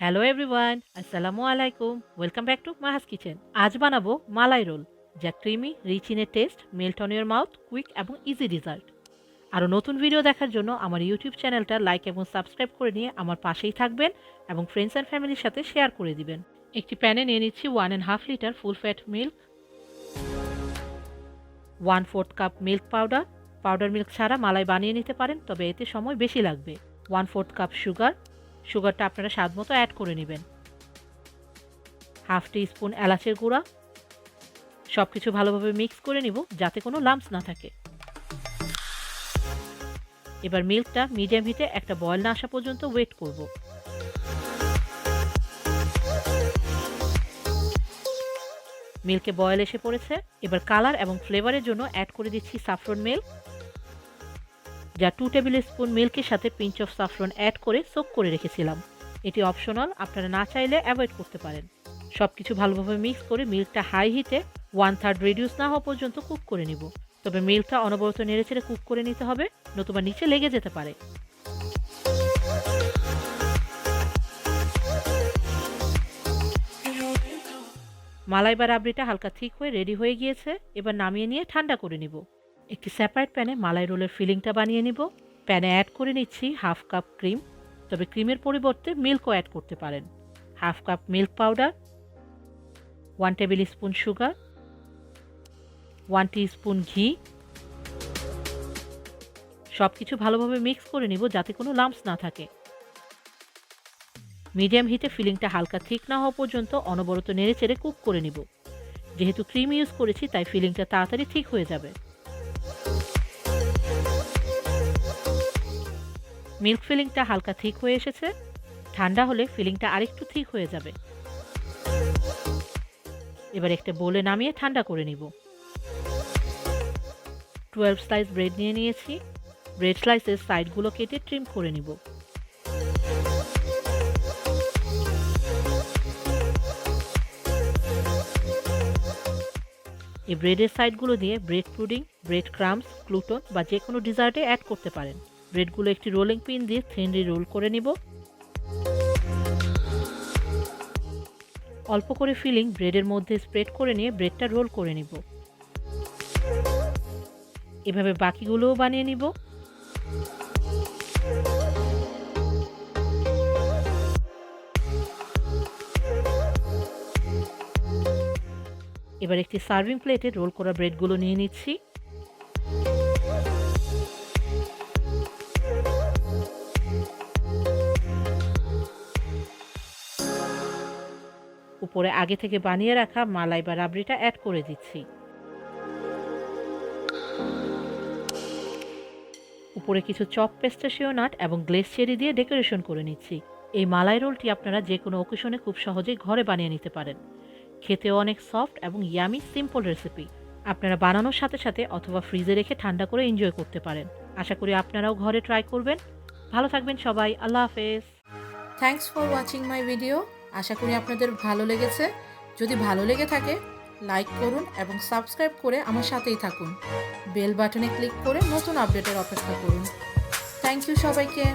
Hello everyone, আসসালামু আলাইকুম। Welcome back to Maha's kitchen. আজ বানাবো মালাই রোল, যা creamy, rich in a taste, melt on your mouth, quick এবং ইজি রেজাল্ট। আরও নতুন ভিডিও দেখার জন্য আমার ইউটিউব চ্যানেলটা লাইক এবং সাবস্ক্রাইব করে নিয়ে আমার পাশেই থাকবেন এবং ফ্রেন্ডস অ্যান্ড ফ্যামিলির সাথে শেয়ার করে দিবেন। একটি প্যানে নিয়ে নিচ্ছি 1.5 litre full fat milk, 1/4 cup milk powder. Powder milk ছাড়া মালাই বানিয়ে নিতে পারেন, তবে এতে সময় বেশি লাগবে। 1/4 কাপ সুগার, সুগারটা আপনারা স্বাদ মতো অ্যাড করে নেবেন। হাফ টি স্পুন এলাচের গুঁড়া। সব কিছু ভালোভাবে মিক্স করে নিব যাতে কোনো লাম্পস না থাকে। এবার মিল্কটা মিডিয়াম হিটে একটা বয়েল না আসা পর্যন্ত ওয়েট করব। মিল্কে বয়েল এসে পড়েছে। এবার কালার এবং ফ্লেভারের জন্য অ্যাড করে দিচ্ছি সাফরন মিল্ক, যা 2 টেবিল স্পুন মিল্কের সাথে পিঞ্চ অফ সাফরন অ্যাড করে সোক করে রেখেছিলাম। এটি অপশনাল, আপনারা না চাইলে অ্যাভয়েড করতে পারেন। সব কিছু ভালোভাবে মিক্স করে মিল্কটা হাই হিটে 1/3 রিডিউস না হওয়া পর্যন্ত কুক করে নিব। তবে মিল্কটা অনবরত নেড়েচেড়ে কুক করে নিতে হবে, নতুবা নিচে লেগে যেতে পারে। মালাই বা রাবড়িটা হালকা থিক হয়ে রেডি হয়ে গিয়েছে। এবার নামিয়ে নিয়ে ঠান্ডা করে নিব। একটি সেপারেট প্যানে মালাই রোলের ফিলিংটা বানিয়ে নিব। প্যানে অ্যাড করে নিচ্ছি হাফ কাপ ক্রিম, তবে ক্রিমের পরিবর্তে মিল্কও অ্যাড করতে পারেন। Half cup milk powder, 1 table spoon sugar, 1 teaspoon ঘি। সব কিছু ভালোভাবে মিক্স করে নিব যাতে কোনো লাম্পস না থাকে। মিডিয়াম হিটে ফিলিংটা হালকা থিক না হওয়া পর্যন্ত অনবরত নেড়েচেড়ে কুক করে নিব। যেহেতু ক্রিম ইউজ করেছি তাই ফিলিংটা তাড়াতাড়ি ঠিক হয়ে যাবে। মিল্ক ফিলিংটা হালকা থিক হয়ে এসেছে। ঠান্ডা হলে ফিলিংটা আরেকটু থিক হয়ে যাবে। এবার একটা বোলে নামিয়ে ঠান্ডা করে নিব। 12 স্লাইস ব্রেড নিয়ে নিয়েছি। ব্রেড স্লাইসের সাইডগুলো কেটে ট্রিম করে নিব। এই ব্রেডের সাইডগুলো দিয়ে bread pudding, bread crumbs, gluten বা যে কোনো ডিজার্টে অ্যাড করতে পারেন। ব্রেডগুলো একটি রোলিং পিন দিয়ে থিনলি রোল করে নিব। অল্প করে ফিলিং ব্রেডের মধ্যে স্প্রেড করে নিয়ে ব্রেডটা রোল করে নিব। এভাবে বাকিগুলোও বানিয়ে নিব। এবার একটি সার্ভিং প্লেটে রোল করা ব্রেডগুলো নিয়ে নিচ্ছি। উপরে আগে থেকে বানিয়ে রাখা মালাই বা রাবড়িটা অ্যাড করে দিচ্ছি। উপরে কিছু চপ পেস্টাশিও নাট এবং গ্লেজ চেরি দিয়ে ডেকোরেশন করে নিচ্ছি। এই মালাই রোলটি আপনারা যে কোনো অকেশনে খুব সহজেই ঘরে বানিয়ে নিতে পারেন। খেতেও অনেক সফট এবং ইয়ামি সিম্পল রেসিপি। আপনারা বানানোর সাথে সাথে অথবা ফ্রিজে রেখে ঠান্ডা করে এনজয় করতে পারেন। আশা করি আপনারাও ঘরে ট্রাই করবেন। ভালো থাকবেন সবাই। আল্লাহ হাফেজ। Thanks for watching my video. আশা করি আপনাদের ভালো লেগেছে। যদি ভালো লেগে থাকে লাইক করুন এবং সাবস্ক্রাইব করে আমার সাথেই থাকুন। বেল বাটনে ক্লিক করে নতুন আপডেটের অপেক্ষা করুন। থ্যাংক ইউ সবাইকে।